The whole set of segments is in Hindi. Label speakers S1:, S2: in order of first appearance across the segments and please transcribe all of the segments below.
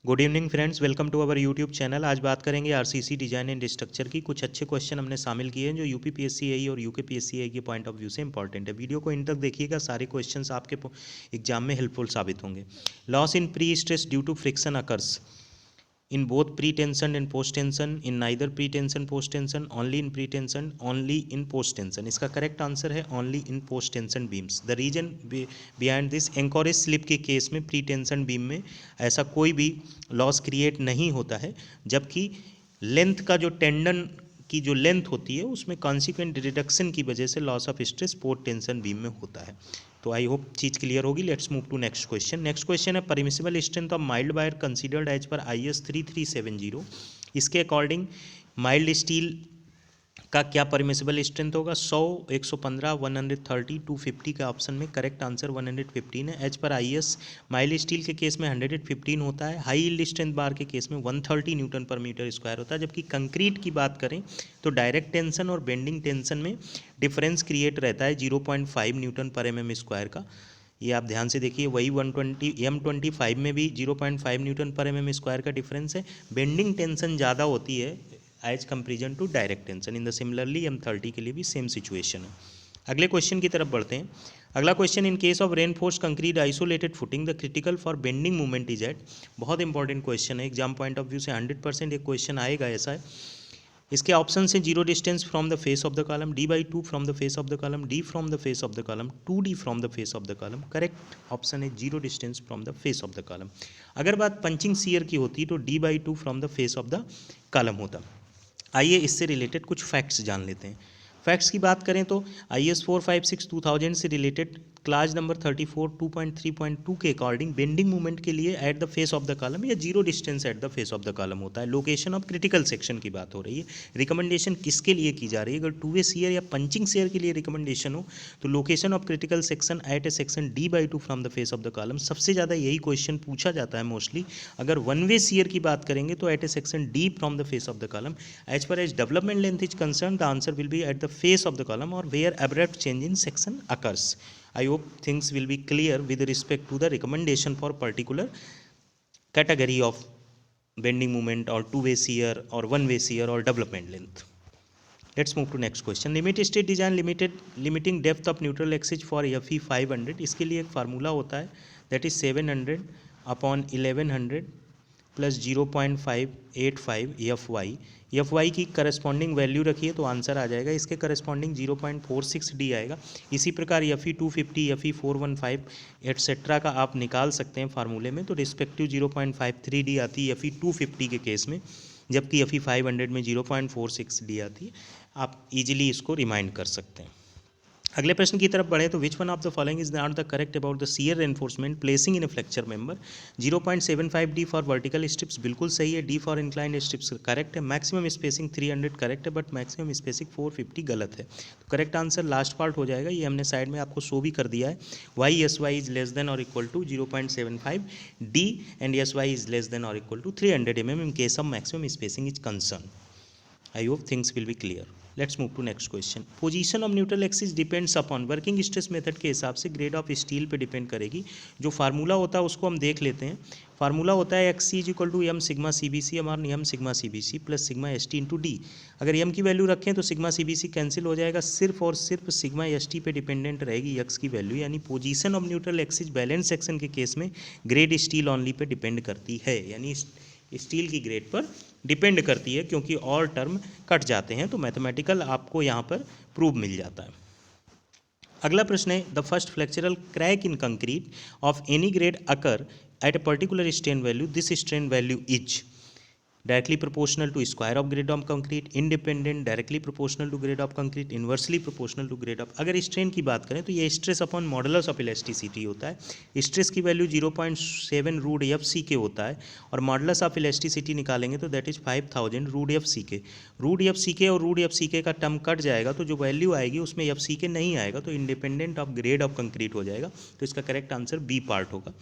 S1: Good evening friends, welcome to our YouTube channel. आज बात करेंगे आरसीसी डिजाइन एंड स्ट्रक्चर की। कुछ अच्छे क्वेश्चन हमने शामिल किए हैं जो यूपीपीएससी और यूकेपीएससी के पॉइंट ऑफ व्यू से इंपॉर्टेंट है। वीडियो को इन तक देखिएगा, सारे क्वेश्चंस आपके एग्जाम में हेल्पफुल साबित होंगे। Loss in pre stress due to friction occurs in both pre-tension and post-tension, in neither pre-tension post-tension, only in pre-tension, only in post-tension। इसका करेक्ट आंसर है only in post-tension beams। The reason behind this, anchorage slip के केस में प्री-टेंशन बीम में ऐसा कोई भी लॉस क्रिएट नहीं होता है, जबकि लेंथ का जो टेंडन की जो लेंथ होती है उसमें कॉन्सिक्वेंट रिडक्शन की वजह से loss of stress post tension beam में होता है। तो आई होप चीज़ क्लियर होगी। Let's move to next question. Next question है permissible strength of mild wire considered as per IS 3370। इसके अकॉर्डिंग माइल्ड स्टील का क्या परमिसिबल स्ट्रेंथ होगा? 100, 115, 130, 250 का ऑप्शन में करेक्ट आंसर 115 है। As per IS mild steel के केस में 115 होता है, हाई यील्ड स्ट्रेंथ बार के केस में 130 न्यूटन पर मीटर स्क्वायर होता है। जबकि कंक्रीट की बात करें तो डायरेक्ट टेंशन और बेंडिंग टेंशन में डिफरेंस क्रिएट रहता है 0.5 न्यूटन पर mm स्क्वायर का। ये आप ध्यान से देखिए, वही 120 M25 में भी 0.5 न्यूटन पर mm स्क्वायर का डिफरेंस है। बेंडिंग टेंशन ज़्यादा होती है as comparison to direct tension. In the similarly M30 के लिए भी सेम सिचुएशन है। अगले क्वेश्चन की तरफ बढ़ते हैं। अगला question, in case of reinforce concrete isolated footing the critical for bending movement is at. बहुत इंपॉर्टेंट क्वेश्चन है, एग्जाम पॉइंट ऑफ व्यू से 100% एक क्वेश्चन आएगा ऐसा है। इसके ऑप्शन से 0 distance from the face of the column, D/2 from the face of the column, D from the face of the column, 2D from the face of the column. Correct option है 0 distance from the face of the column. अगर बात पंचिंग सीयर की होती तो D/2 from the face of the column होता। आइए इससे रिलेटेड कुछ फैक्ट्स जान लेते हैं। फैक्ट्स की बात करें तो IS 456 2000 से रिलेटेड क्लास नंबर 34 2.3.2 के अकॉर्डिंग बेंडिंग मूवमेंट के लिए eight the face of the column या 0 distance eight the face of the column होता है। लोकेशन ऑफ क्रिटिकल सेक्शन की बात हो रही है। रिकमेंडेशन किसके लिए की जा रही है? अगर 2 वे सीयर या पंचिंग सीयर के लिए रिकमेंडेशन हो तो location of critical section at a section D/2 from the face of the column. सबसे ज़्यादा यही क्वेश्चन पूछा जाता है मोस्टली। अगर 1 वे सीयर की बात करेंगे तो at a section D from the face of the column. As per as development length is concern, the answer will be at the face of the column or where abrupt change in section occurs. I hope things will be clear with respect to the recommendation for particular category of bending moment or 2 way shear or 1 way shear or development length. Let's move to next question. Limit state design limiting depth of neutral axis for FE 500। इसके लिए एक फार्मूला होता है, that is 700 upon 1100 plus 0.585 FY की करस्पॉन्डिंग वैल्यू रखिए तो आंसर आ जाएगा। इसके करस्पॉन्डिंग 0.46D आएगा। इसी प्रकार FE 250, FE 415 एट्सेट्रा का आप निकाल सकते हैं फार्मूले में, तो रिस्पेक्टिव 0.53D आती है FE 250 के केस में, जबकि FE 500 में 0.46D आती है। आप इजीली इसको रिमाइंड कर सकते हैं। अगले प्रश्न की तरफ बढ़े तो which one of the following is not the correct about the shear reinforcement placing in A flexure member. 0.75D for vertical strips बिल्कुल सही है, D for inclined strips correct है, मैक्सिमम स्पेसिंग 300 करेक्ट है, बट मैक्सिमम स्पेसिंग 450 गलत है। तो करेक्ट आंसर लास्ट पार्ट हो जाएगा। ये हमने साइड में आपको शो भी कर दिया है। YSY इज लेस देन और equal to 0.75D and SY is less than और equal to 300 mm in case of maximum spacing is concern. I hope things will be clear. Let's move to next question. Position of neutral axis depends upon working stress method के हिसाब से ग्रेड ऑफ स्टील पे डिपेंड करेगी। जो फार्मूला होता है उसको हम देख लेते हैं। फार्मूला होता है XC equal to M sigma CBC हमारा M sigma CBC plus sigma ST into D। अगर M की वैल्यू रखें तो सिग्मा CBC कैंसिल हो जाएगा, सिर्फ और सिर्फ सिग्मा ST पे डिपेंडेंट रहेगी X की वैल्यू। यानी position of neutral axis balance section के केस में ग्रेड स्टील ऑनली पे डिपेंड करती है, यानी स्टील की ग्रेड पर डिपेंड करती है, क्योंकि और टर्म कट जाते हैं तो मैथमेटिकल आपको यहाँ पर प्रूव मिल जाता है। अगला प्रश्न है, the first flexural crack in concrete of any grade occur at a particular strain value, this strain value is directly proportional to square of grade of concrete, independent, directly proportional to grade of concrete, inversely proportional to grade of. अगर स्ट्रेन की बात करें तो ये stress upon modulus of elasticity होता है। स्ट्रेस की वैल्यू 0.7 रूट FC के होता है और मॉडुलस ऑफ इलास्टिसिटी निकालेंगे तो that is 5000 root FC root FC और रूट FC का टर्म कट जाएगा तो जो वैल्यू आएगी उसमें FC नहीं आएगा, तो independent of grade of concrete हो जाएगा। तो इसका करेक्ट आंसर बी पार्ट होगा।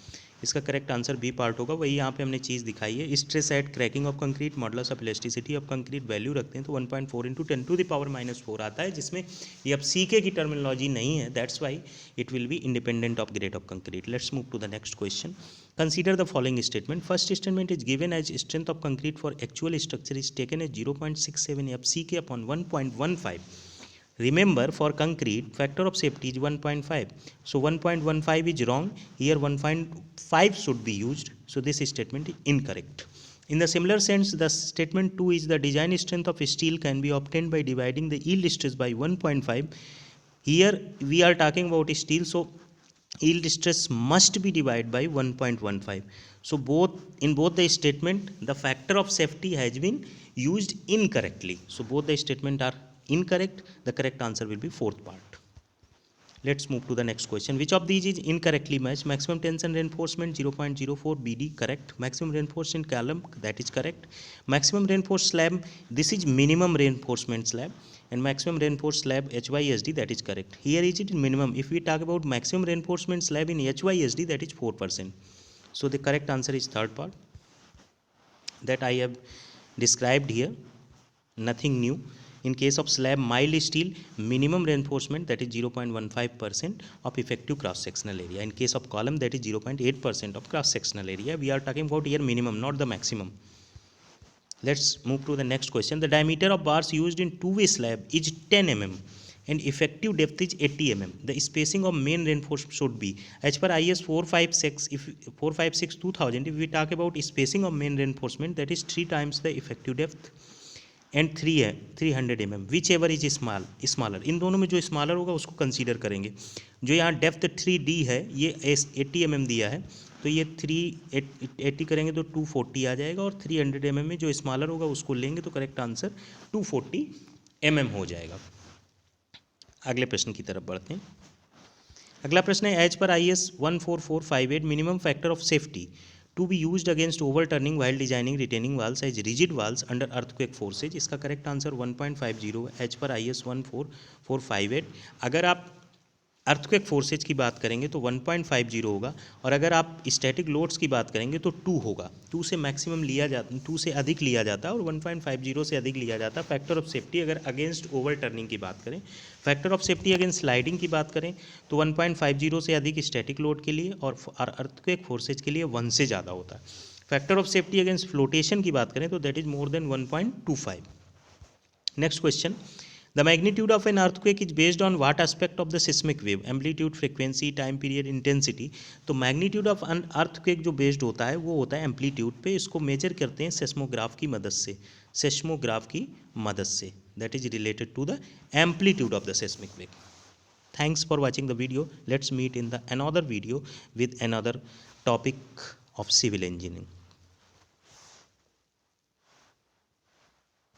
S1: इसका करेक्ट आंसर बी पार्ट होगा। वही यहाँ पे हमने चीज़ दिखाई है, stress eight cracking of concrete, modulus of elasticity of concrete value रखते हैं तो 1.4 इंटू 10⁻⁻⁴ आता है, जिसमें FCK की टर्मिनोलॉजी नहीं है, that's why it will be independent of grade of concrete. Let's move to the next question. Consider the following statement. First statement is given as strength of concrete for actual structure is taken as 0.67 FCK upon 1.15. Remember, for concrete, factor of safety is 1.5. So 1.15 is wrong. Here 1.5 should be used. So this statement is incorrect. In the similar sense, the statement 2 is the design strength of steel can be obtained by dividing the yield stress by 1.5. Here we are talking about steel, so yield stress must be divided by 1.15. So in both the statement, the factor of safety has been used incorrectly. So both the statement are incorrect. The correct answer will be fourth part. Let's move to the next question. Which of these is incorrectly matched? Maximum tension reinforcement 0.04 BD, correct. Maximum reinforcement column, that is correct. Maximum reinforced slab, this is minimum reinforcement slab, and maximum reinforced slab HYSD, that is correct. Here is it minimum. If we talk about maximum reinforcement slab in HYSD, that is 4%. So the correct answer is third part that I have described here. Nothing new. In case of slab mild steel, minimum reinforcement, that is 0.15% of effective cross sectional area. In case of column, that is 0.8% of cross sectional area. We are talking about here minimum, not the maximum. Let's move to the next question. The diameter of bars used in two-way slab is 10 mm and effective depth is 80 mm. The spacing of main reinforcement should be as per IS 456/2000. If we talk about spacing of main reinforcement, that is 3 times the effective depth and 300 mm, whichever is smaller. इन दोनों में जो स्मॉलर होगा उसको कंसीडर करेंगे. जो यहाँ डेप्थ 3D है, ये 80 mm दिया है, तो ये 380 करेंगे तो 240 आ जाएगा, और 300 mm में जो स्मॉलर होगा उसको लेंगे तो करेक्ट आंसर 240 mm हो जाएगा. अगले प्रश्न की तरफ बढ़ते हैं. अगला प्रश्न है as per IS 14458 minimum factor of safety to be used against overturning while designing retaining walls as rigid walls under earthquake forces. इसका correct answer 1.50 as per IS 14458. अगर आप अर्थक्वेक फोर्सेज की बात करेंगे तो 1.50 होगा, और अगर आप स्टैटिक लोड्स की बात करेंगे तो 2 होगा. 2 से मैक्सिमम लिया जाता, 2 से अधिक लिया जाता है और 1.50 से अधिक लिया जाता है. फैक्टर ऑफ सेफ्टी अगर अगेंस्ट ओवर टर्निंग की बात करें, factor of safety against sliding की बात करें तो 1.50 से अधिक स्टैटिक लोड के लिए और अर्थक्वेक फोर्सेज के लिए 1 से ज़्यादा होता है. Factor of safety against flotation की बात करें तो that is more than 1.25. Next question. The magnitude of an earthquake is based on what aspect of the seismic wave? Amplitude, frequency, time period, intensity. तो magnitude of an earthquake जो based होता है वो होता है amplitude पे. इसको measure करते हैं seismograph की मदद से, seismograph की मदद से. That is related to the amplitude of the seismic wave. Thanks for watching the video. Let's meet in the another video with another topic of civil engineering.